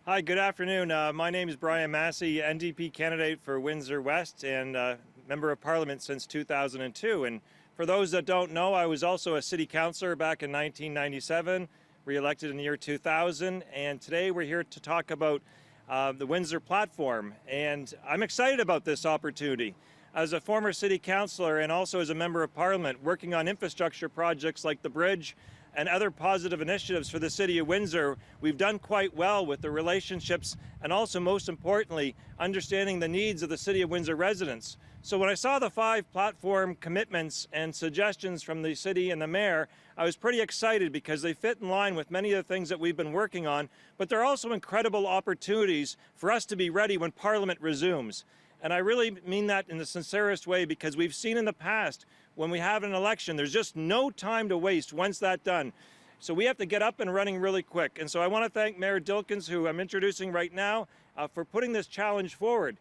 Hi, good afternoon. My name is Brian Masse, NDP candidate for Windsor West and Member of Parliament since 2002. And for those that don't know, I was also a city councillor back in 1997, re-elected in the year 2000, and today we're here to talk about the Windsor platform. And I'm excited about this opportunity. As a former city councillor and also as a Member of Parliament working on infrastructure projects like the bridge and other positive initiatives for the City of Windsor, we've done quite well with the relationships and also, most importantly, understanding the needs of the City of Windsor residents. So when I saw the 5 platform commitments and suggestions from the City and the Mayor, I was pretty excited because they fit in line with many of the things that we've been working on, but they're also incredible opportunities for us to be ready when Parliament resumes. And I really mean that in the sincerest way, because we've seen in the past when we have an election, there's just no time to waste once that's done. So we have to get up and running really quick. And so I want to thank Mayor Dilkens, who I'm introducing right now, for putting this challenge forward.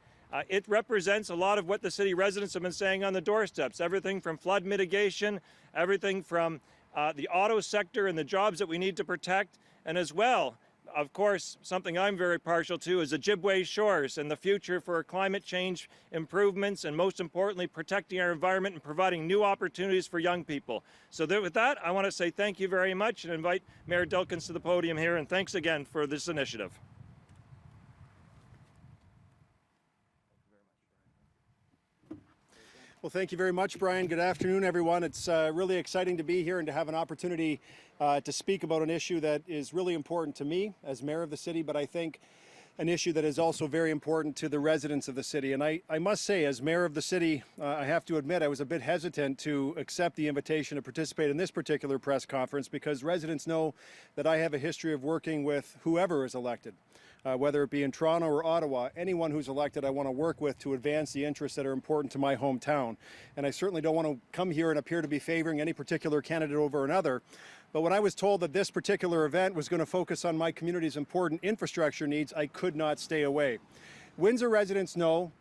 It represents a lot of what the city residents have been saying on the doorsteps, everything from flood mitigation, everything from the auto sector and the jobs that we need to protect, and as well, of course, something I'm very partial to is Ojibwe shores and the future for climate change improvements, and most importantly, protecting our environment and providing new opportunities for young people. So with that, I want to say thank you very much and invite Mayor Dilkens to the podium here, and thanks again for this initiative. Well, thank you very much, Brian. Good afternoon, everyone. It's really exciting to be here and to have an opportunity to speak about an issue that is really important to me as mayor of the city, but I think an issue that is also very important to the residents of the city. And I must say, as mayor of the city, I have to admit I was a bit hesitant to accept the invitation to participate in this particular press conference, because residents know that I have a history of working with whoever is elected. Whether it be in Toronto or Ottawa, anyone who's elected I want to work with to advance the interests that are important to my hometown. And I certainly don't want to come here and appear to be favoring any particular candidate over another. But when I was told that this particular event was going to focus on my community's important infrastructure needs, I could not stay away. Windsor residents know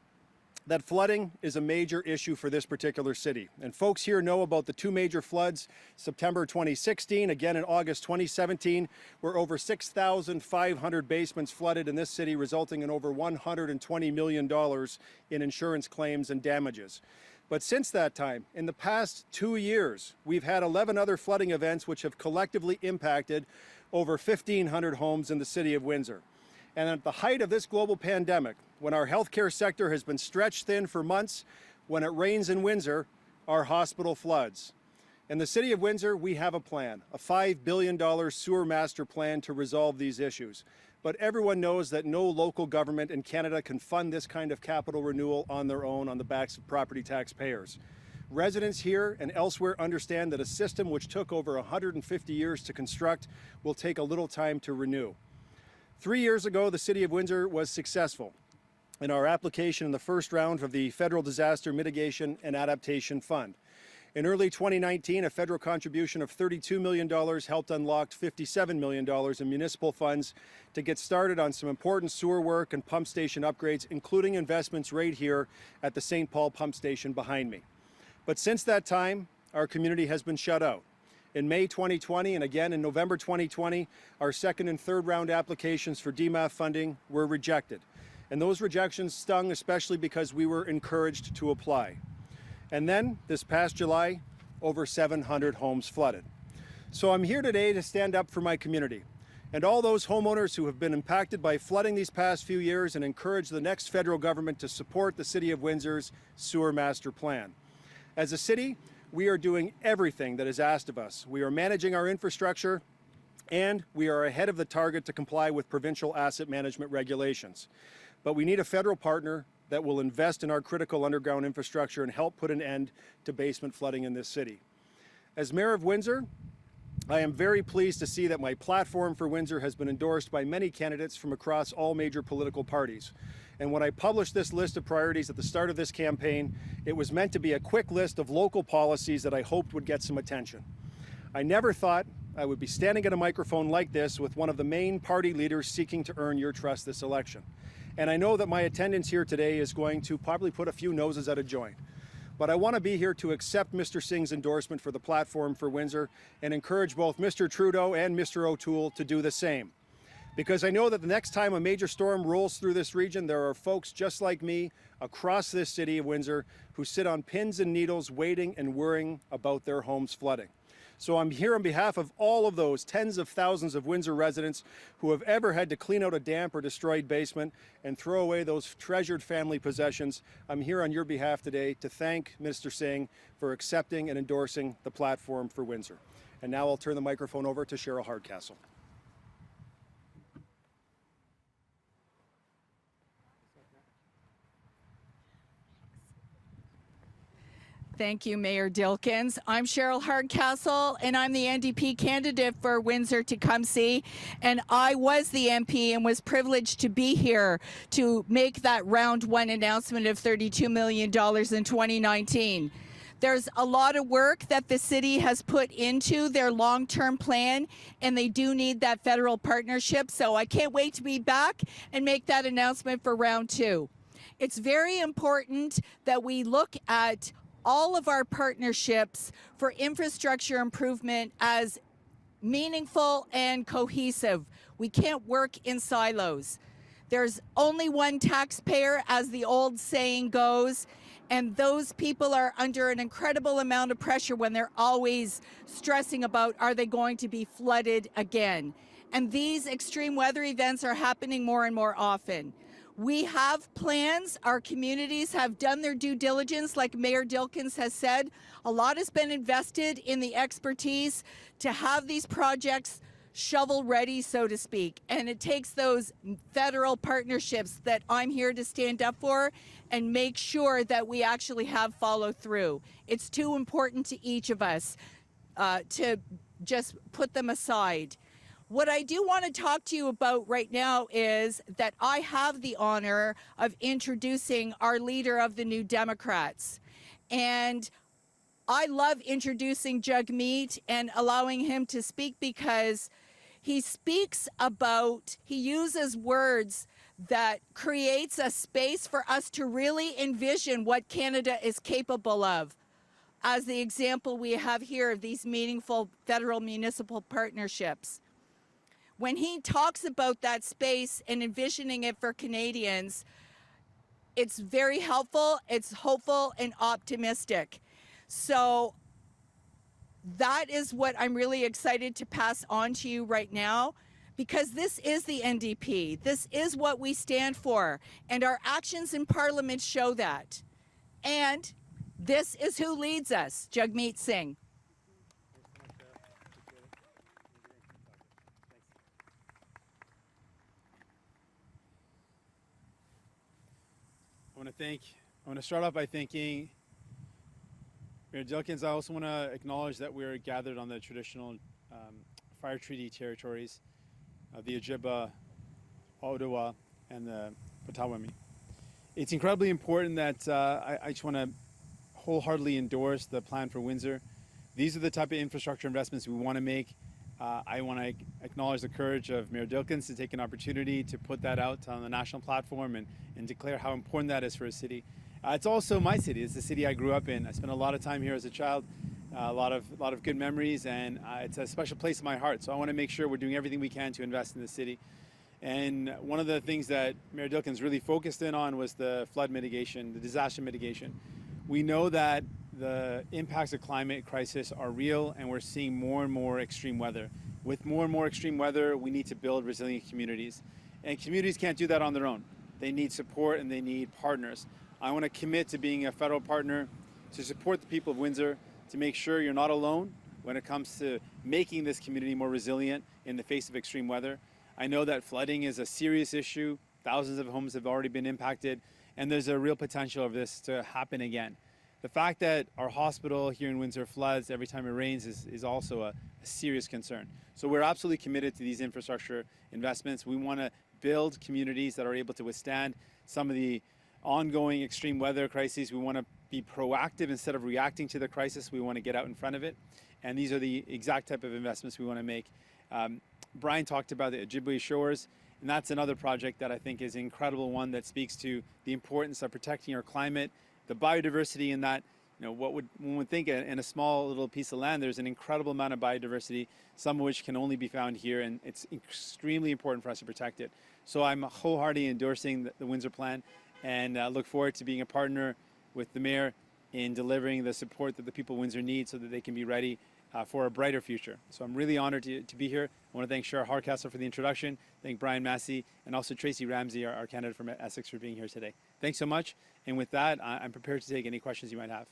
that flooding is a major issue for this particular city. And folks here know about the 2 major floods, September 2016, again in August 2017, where over 6,500 basements flooded in this city, resulting in over $120 million in insurance claims and damages. But since that time, in the past 2 years, we've had 11 other flooding events which have collectively impacted over 1,500 homes in the city of Windsor. And at the height of this global pandemic, when our healthcare sector has been stretched thin for months, when it rains in Windsor, our hospital floods. In the City of Windsor, we have a plan, a $5 billion sewer master plan to resolve these issues. But everyone knows that no local government in Canada can fund this kind of capital renewal on their own on the backs of property taxpayers. Residents here and elsewhere understand that a system which took over 150 years to construct will take a little time to renew. 3 years ago, the City of Windsor was successful in our application in the first round of the Federal Disaster Mitigation and Adaptation Fund. In early 2019, a federal contribution of $32 million helped unlock $57 million in municipal funds to get started on some important sewer work and pump station upgrades, including investments right here at the St. Paul pump station behind me. But since that time, our community has been shut out. In May 2020 and again in November 2020, our second and third round applications for DMAF funding were rejected. And those rejections stung, especially because we were encouraged to apply. And then, this past July, over 700 homes flooded. So I'm here today to stand up for my community and all those homeowners who have been impacted by flooding these past few years, and encourage the next federal government to support the City of Windsor's sewer master plan. As a city, we are doing everything that is asked of us. We are managing our infrastructure, and we are ahead of the target to comply with provincial asset management regulations. But we need a federal partner that will invest in our critical underground infrastructure and help put an end to basement flooding in this city. As Mayor of Windsor, I am very pleased to see that my platform for Windsor has been endorsed by many candidates from across all major political parties. And when I published this list of priorities at the start of this campaign, it was meant to be a quick list of local policies that I hoped would get some attention. I never thought I would be standing at a microphone like this with one of the main party leaders seeking to earn your trust this election. And I know that my attendance here today is going to probably put a few noses at a joint. but I want to be here to accept Mr. Singh's endorsement for the platform for Windsor and encourage both Mr. Trudeau and Mr. O'Toole to do the same. Because I know that the next time a major storm rolls through this region, there are folks just like me across this city of Windsor who sit on pins and needles waiting and worrying about their homes flooding. So I'm here on behalf of all of those tens of thousands of Windsor residents who have ever had to clean out a damp or destroyed basement and throw away those treasured family possessions. I'm here on your behalf today to thank Mr. Singh for accepting and endorsing the platform for Windsor. And now I'll turn the microphone over to Cheryl Hardcastle. Thank you, Mayor Dilkens. I'm Cheryl Hardcastle, and I'm the NDP candidate for Windsor-Tecumseh. And I was the MP and was privileged to be here to make that round one announcement of $32 million in 2019. There's a lot of work that the city has put into their long-term plan, and they do need that federal partnership. So I can't wait to be back and make that announcement for round two. It's very important that we look at all of our partnerships for infrastructure improvement as meaningful and cohesive. We can't work in silos. There's only one taxpayer, as the old saying goes, and those people are under an incredible amount of pressure when they're always stressing about, are they going to be flooded again? And these extreme weather events are happening more and more often. We have plans. Our communities have done their due diligence, like Mayor Dilkens has said. A lot has been invested in the expertise to have these projects shovel ready, so to speak. And it takes those federal partnerships that I'm here to stand up for and make sure that we actually have follow through. It's too important to each of us to just put them aside. What I do want to talk to you about right now is that I have the honor of introducing our leader of the New Democrats. And I love introducing Jagmeet and allowing him to speak because he speaks about, he uses words that creates a space for us to really envision what Canada is capable of. As the example we have here of these meaningful federal municipal partnerships. When he talks about that space and envisioning it for Canadians, it's very helpful, it's hopeful and optimistic. So that is what I'm really excited to pass on to you right now, because this is the NDP. This is what we stand for, and our actions in Parliament show that. And this is who leads us, Jagmeet Singh. I want to start off by thanking Mayor Dilkens. I also want to acknowledge that we're gathered on the traditional fire treaty territories of the Ojibwa, Ottawa, and the Potawatomi. It's incredibly important that I just want to wholeheartedly endorse the plan for Windsor. These are the type of infrastructure investments we want to make. I want to acknowledge the courage of Mayor Dilkens to take an opportunity to put that out on the national platform and declare how important that is for a city. It's also my city. It's the city I grew up in. I spent a lot of time here as a child, a lot of good memories, and it's a special place in my heart. So I want to make sure we're doing everything we can to invest in the city. And one of the things that Mayor Dilkens really focused in on was the flood mitigation, the disaster mitigation. We know that the impacts of climate crisis are real, and we're seeing more and more extreme weather. With more and more extreme weather, we need to build resilient communities. And communities can't do that on their own. They need support and they need partners. I want to commit to being a federal partner to support the people of Windsor, to make sure you're not alone when it comes to making this community more resilient in the face of extreme weather. I know that flooding is a serious issue. Thousands of homes have already been impacted, and there's a real potential of this to happen again. The fact that our hospital here in Windsor floods every time it rains is also a serious concern. So we're absolutely committed to these infrastructure investments. We want to build communities that are able to withstand some of the ongoing extreme weather crises. We want to be proactive instead of reacting to the crisis. We want to get out in front of it. And these are the exact type of investments we want to make. Brian talked about the Ojibwe Shores, and that's another project that I think is an incredible one that speaks to the importance of protecting our climate, the biodiversity in that You know, when we think in a small little piece of land, there's an incredible amount of biodiversity, some of which can only be found here, and it's extremely important for us to protect it. So I'm wholeheartedly endorsing the Windsor Plan, and look forward to being a partner with the Mayor in delivering the support that the people of Windsor need so that they can be ready for a brighter future. So I'm really honored to be here. I want to thank Cheryl Hardcastle for the introduction, thank Brian Masse, and also Tracy Ramsey, our candidate from Essex, for being here today. Thanks so much, and with that, I'm prepared to take any questions you might have.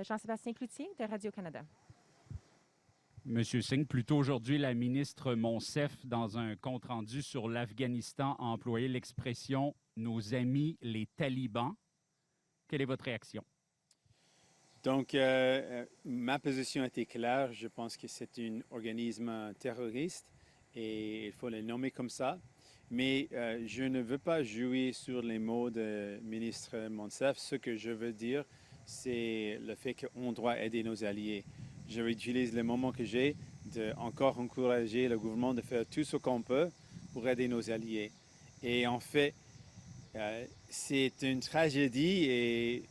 Jean-Sébastien Cloutier de Radio-Canada. Monsieur Singh, plus tôt aujourd'hui, la ministre Monsef, dans un compte-rendu sur l'Afghanistan, a employé l'expression « nos amis les talibans ». Quelle est votre réaction? Donc, ma position était claire. Je pense que c'est un organisme terroriste et il faut le nommer comme ça. Mais je ne veux pas jouer sur les mots de ministre Monsef. Ce que je veux dire, c'est le fait qu'on doit aider nos alliés. Je utilise le moment que j'ai de encore encourager le gouvernement de faire tout ce qu'on peut pour aider nos alliés. Et en fait, c'est une tragédie et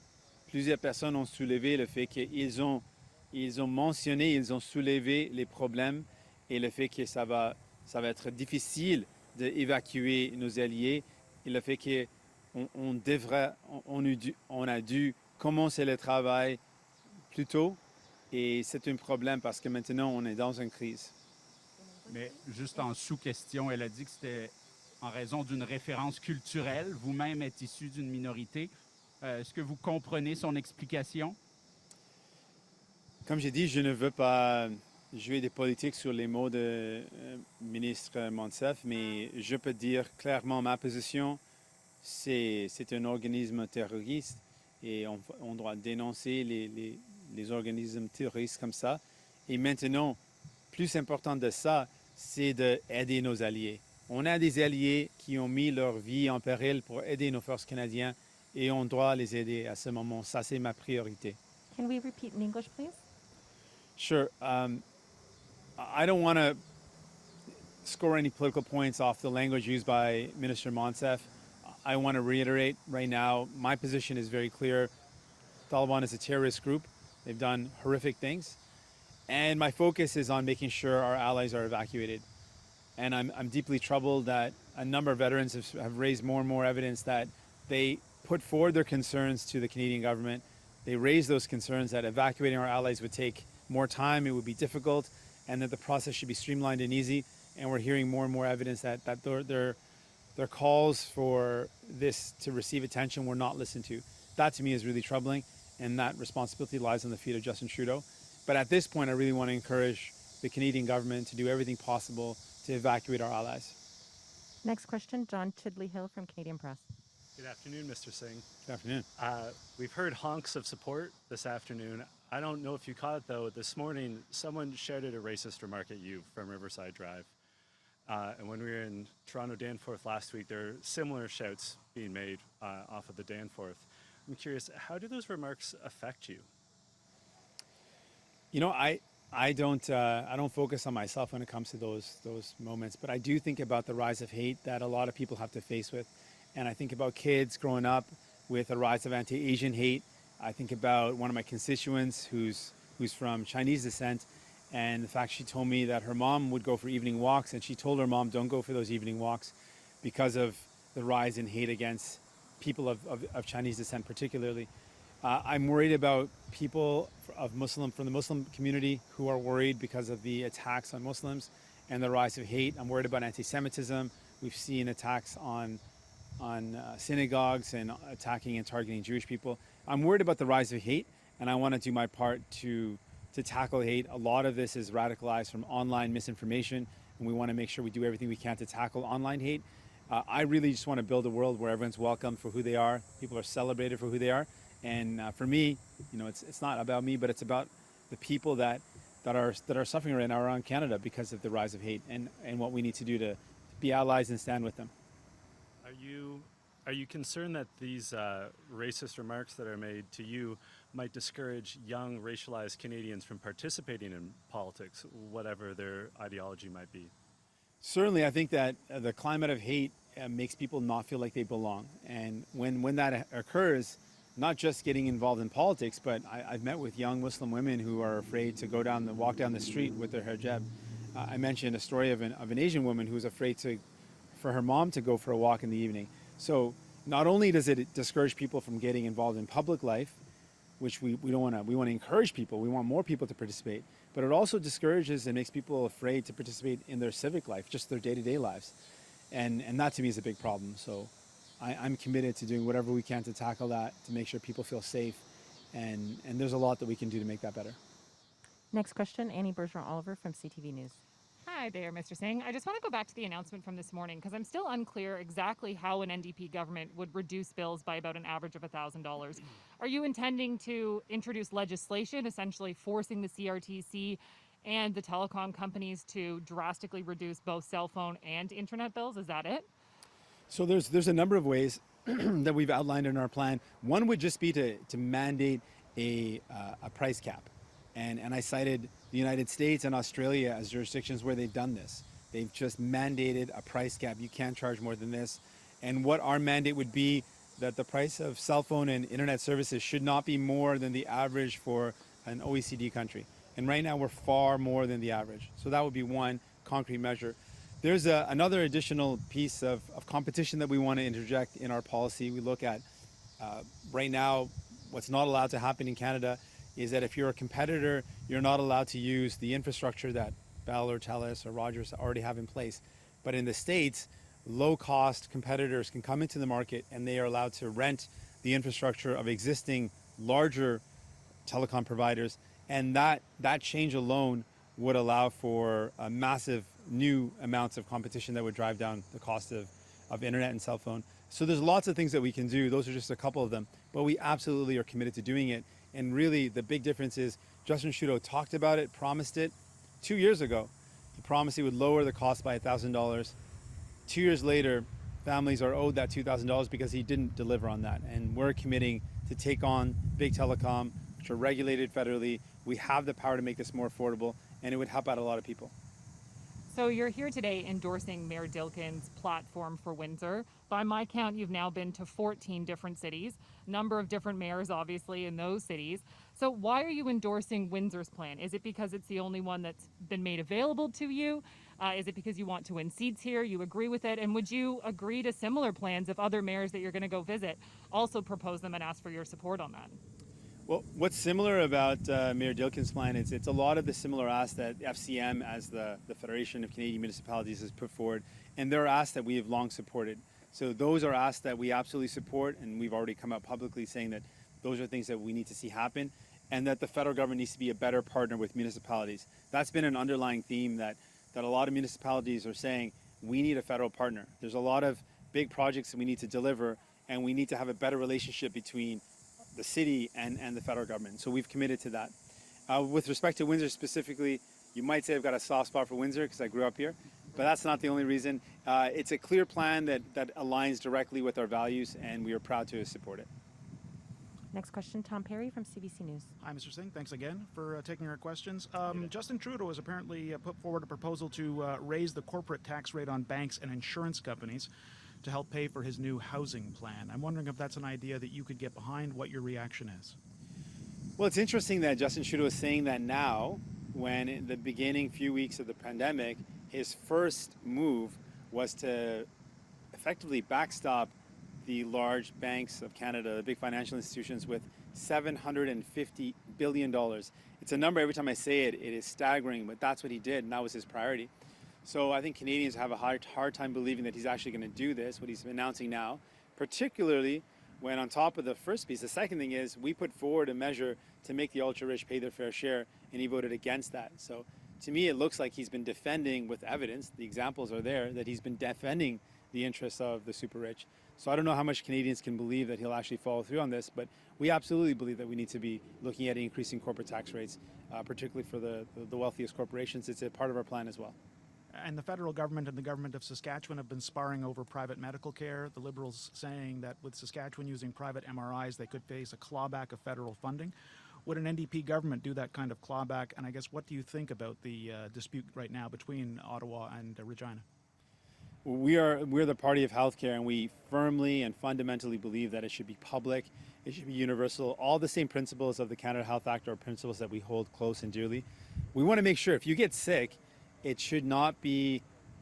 plusieurs personnes ont soulevé le fait qu'ils ont mentionné, ils ont soulevé les problèmes et le fait que ça va être difficile d'évacuer nos alliés et le fait qu'on a dû commencer le travail plus tôt. Et c'est un problème parce que maintenant, on est dans une crise. Mais juste en sous-question, elle a dit que c'était en raison d'une référence culturelle. Vous-même êtes issu d'une minorité. Est-ce que vous comprenez son explication? Comme j'ai dit, je ne veux pas jouer des politiques sur les mots de ministre Monsef, mais je peux dire clairement ma position. C'est un organisme terroriste et on doit dénoncer les organismes terroristes comme ça. Et maintenant, plus important de ça, c'est d'aider nos alliés. On a des alliés qui ont mis leur vie en péril pour aider nos forces canadiennes et on doit les aider à ce moment. Ça, c'est ma priorité. Can we repeat in English, please? Sure. I don't want to score any political points off the language used by Minister Monsef. I want to reiterate right now, my position is very clear. Taliban is a terrorist group. They've done horrific things. And my focus is on making sure our allies are evacuated. And I'm deeply troubled that a number of veterans have raised more and more evidence that they put forward their concerns to the Canadian government. They raised those concerns that evacuating our allies would take more time, it would be difficult, and that the process should be streamlined and easy. And we're hearing more and more evidence that their calls for this to receive attention were not listened to. That to me is really troubling, and that responsibility lies on the feet of Justin Trudeau. But at this point, I really want to encourage the Canadian government to do everything possible to evacuate our allies. Next question, John Chidley-Hill from Canadian Press. Good afternoon, Mr. Singh. Good afternoon. We've heard honks of support this afternoon. I don't know if you caught it, though. This morning, someone shouted a racist remark at you from Riverside Drive. And when we were in Toronto Danforth last week, there are similar shouts being made off of the Danforth. I'm curious, how do those remarks affect you? You know, I don't focus on myself when it comes to those moments, but I do think about the rise of hate that a lot of people have to face with. And I think about kids growing up with a rise of anti-Asian hate. I think about one of my constituents who's from Chinese descent, and the fact she told me that her mom would go for evening walks, and she told her mom, don't go for those evening walks because of the rise in hate against people of Chinese descent particularly. I'm worried about people from the Muslim community who are worried because of the attacks on Muslims and the rise of hate. I'm worried about anti-Semitism. We've seen attacks on synagogues and attacking and targeting Jewish people. I'm worried about the rise of hate, and I want to do my part to tackle hate. A lot of this is radicalized from online misinformation, and we want to make sure we do everything we can to tackle online hate. I really just want to build a world where everyone's welcome for who they are. People are celebrated for who they are. And for me, you know, it's not about me, but it's about the people that are suffering right now around Canada because of the rise of hate, and what we need to do to be allies and stand with them. Are you concerned that these racist remarks that are made to you might discourage young racialized Canadians from participating in politics, whatever their ideology might be? Certainly, I think that the climate of hate makes people not feel like they belong. And when that occurs, not just getting involved in politics, but I've met with young Muslim women who are afraid to walk down the street with their hijab. I mentioned a story of an Asian woman who was afraid for her mom to go for a walk in the evening. So not only does it discourage people from getting involved in public life, which we don't want to, we want to encourage people, we want more people to participate, but it also discourages and makes people afraid to participate in their civic life, just their day-to-day lives. And that to me is a big problem. So I'm committed to doing whatever we can to tackle that, to make sure people feel safe. And there's a lot that we can do to make that better. Next question, Annie Bergeron-Oliver from CTV News. Hi there, Mr. Singh. I just want to go back to the announcement from this morning because I'm still unclear exactly how an NDP government would reduce bills by about an average of $1,000. Are you intending to introduce legislation, essentially forcing the CRTC and the telecom companies to drastically reduce both cell phone and internet bills? Is that it? So there's a number of ways that we've outlined in our plan. One would just be to mandate a price cap. And I cited the United States and Australia as jurisdictions where they've done this. They've just mandated a price cap. You can't charge more than this. And what our mandate would be that the price of cell phone and internet services should not be more than the average for an OECD country. And right now we're far more than the average. So that would be one concrete measure. There's another additional piece of competition that we want to interject in our policy. We look at right now what's not allowed to happen in Canada is that if you're a competitor, you're not allowed to use the infrastructure that Bell or TELUS or Rogers already have in place. But in the States, low-cost competitors can come into the market and they are allowed to rent the infrastructure of existing larger telecom providers. And that change alone would allow for a massive new amounts of competition that would drive down the cost of internet and cell phone. So there's lots of things that we can do. Those are just a couple of them. But we absolutely are committed to doing it. And really, the big difference is Justin Trudeau talked about it, promised it 2 years ago. He promised he would lower the cost by $1,000. 2 years later, families are owed that $2,000 because he didn't deliver on that. And we're committing to take on big telecom, which are regulated federally. We have the power to make this more affordable, and it would help out a lot of people. So you're here today endorsing Mayor Dilkens' platform for Windsor. By my count, you've now been to 14 different cities, number of different mayors, obviously, in those cities. So why are you endorsing Windsor's plan? Is it because it's the only one that's been made available to you? Is it because you want to win seats here? You agree with it? And would you agree to similar plans if other mayors that you're going to go visit also propose them and ask for your support on that? Well, what's similar about Mayor Dilkens' plan is it's a lot of the similar asks that FCM, as the Federation of Canadian Municipalities, has put forward, and they're asks that we have long supported. So those are asks that we absolutely support, and we've already come out publicly saying that those are things that we need to see happen, and that the federal government needs to be a better partner with municipalities. That's been an underlying theme that a lot of municipalities are saying, we need a federal partner. There's a lot of big projects that we need to deliver, and we need to have a better relationship between the city and the federal government. So we've committed to that. With respect to Windsor specifically, you might say I've got a soft spot for Windsor because I grew up here, but that's not the only reason. It's a clear plan that aligns directly with our values, and we are proud to support it. Next question, Tom Perry from CBC News. Hi, Mr. Singh. Thanks again for taking our questions. Justin Trudeau has apparently put forward a proposal to raise the corporate tax rate on banks and insurance companies to help pay for his new housing plan. I'm wondering if that's an idea that you could get behind, what your reaction is. Well, it's interesting that Justin Trudeau is saying that now, when in the beginning few weeks of the pandemic, his first move was to effectively backstop the large banks of Canada, the big financial institutions, with $750 billion. It's a number, every time I say it, it is staggering, but that's what he did, and that was his priority. So I think Canadians have a hard time believing that he's actually going to do this, what he's announcing now, particularly when on top of the first piece, the second thing is we put forward a measure to make the ultra-rich pay their fair share, and he voted against that. So to me, it looks like he's been defending with evidence, the examples are there, that he's been defending the interests of the super rich. So I don't know how much Canadians can believe that he'll actually follow through on this, but we absolutely believe that we need to be looking at increasing corporate tax rates, particularly for the wealthiest corporations. It's a part of our plan as well. And the federal government and the government of Saskatchewan have been sparring over private medical care. The Liberals saying that with Saskatchewan using private MRIs, they could face a clawback of federal funding. Would an NDP government do that kind of clawback? And I guess, what do you think about the dispute right now between Ottawa and Regina? We're the party of healthcare, and we firmly and fundamentally believe that it should be public, it should be universal. All the same principles of the Canada Health Act are principles that we hold close and dearly. We want to make sure if you get sick, it should not be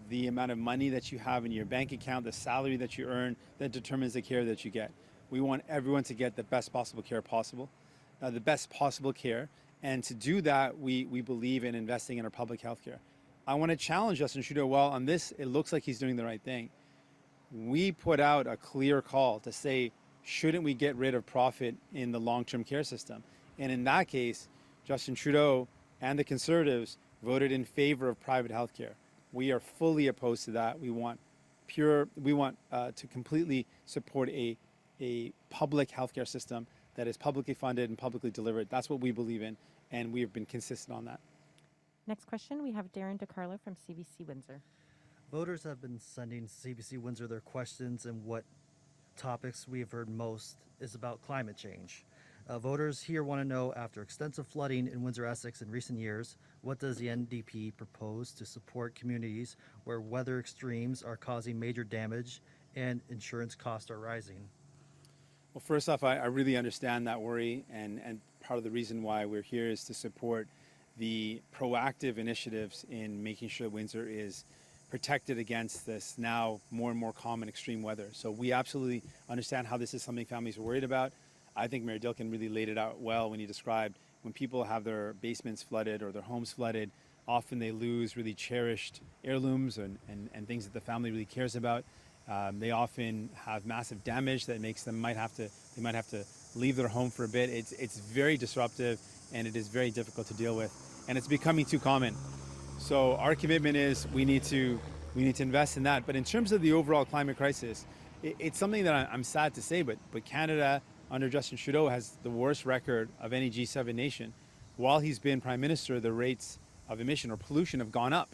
the amount of money that you have in your bank account, the salary that you earn, that determines the care that you get. We want everyone to get the best possible care possible, the best possible care. And to do that, we believe in investing in our public health care. I want to challenge Justin Trudeau. Well, on this, it looks like he's doing the right thing. We put out a clear call to say, shouldn't we get rid of profit in the long-term care system? And in that case, Justin Trudeau and the Conservatives voted in favor of private health care. We are fully opposed to that. We want to completely support a public healthcare system that is publicly funded and publicly delivered. That's what we believe in, and we have been consistent on that. Next question, we have Darren DeCarlo from CBC Windsor. Voters have been sending CBC Windsor their questions, and what topics we have heard most is about climate change. Voters here want to know, after extensive flooding in Windsor-Essex in recent years, what does the NDP propose to support communities where weather extremes are causing major damage and insurance costs are rising? Well, first off, I really understand that worry, and part of the reason why we're here is to support the proactive initiatives in making sure Windsor is protected against this now more and more common extreme weather. So we absolutely understand how this is something families are worried about. I think Mayor Dilken really laid it out well when he described when people have their basements flooded or their homes flooded, often they lose really cherished heirlooms and things that the family really cares about. They often have massive damage that makes them might have to leave their home for a bit. It's very disruptive, and it is very difficult to deal with, and it's becoming too common. So our commitment is we need to invest in that. But in terms of the overall climate crisis, it's something that I'm sad to say, but Canada under Justin Trudeau has the worst record of any G7 nation. While he's been Prime Minister, the rates of emission or pollution have gone up.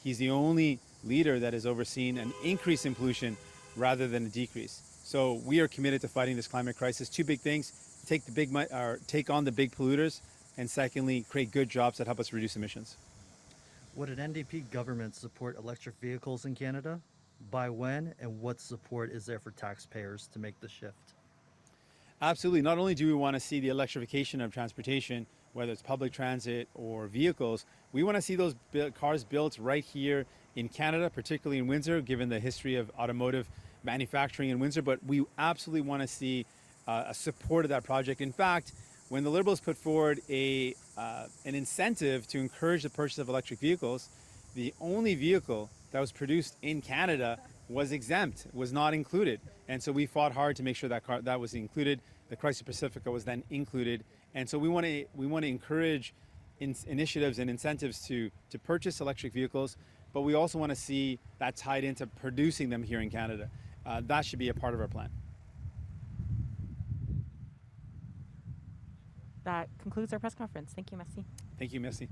He's the only leader that has overseen an increase in pollution rather than a decrease. So we are committed to fighting this climate crisis. Two big things: take on the big polluters, and secondly, create good jobs that help us reduce emissions. Would an NDP government support electric vehicles in Canada? By when, and what support is there for taxpayers to make the shift? Absolutely. Not only do we want to see the electrification of transportation, whether it's public transit or vehicles, we want to see those cars built right here in Canada, particularly in Windsor, given the history of automotive manufacturing in Windsor. But we absolutely want to see a support of that project. In fact, when the Liberals put forward an incentive to encourage the purchase of electric vehicles, the only vehicle that was produced in Canada was exempt, was not included. And so we fought hard to make sure that was included. The Chrysler Pacifica was then included. And so we want to encourage initiatives and incentives to purchase electric vehicles, but we also want to see that tied into producing them here in Canada. That should be a part of our plan. That concludes our press conference. Thank you, Masse. Thank you, Masse.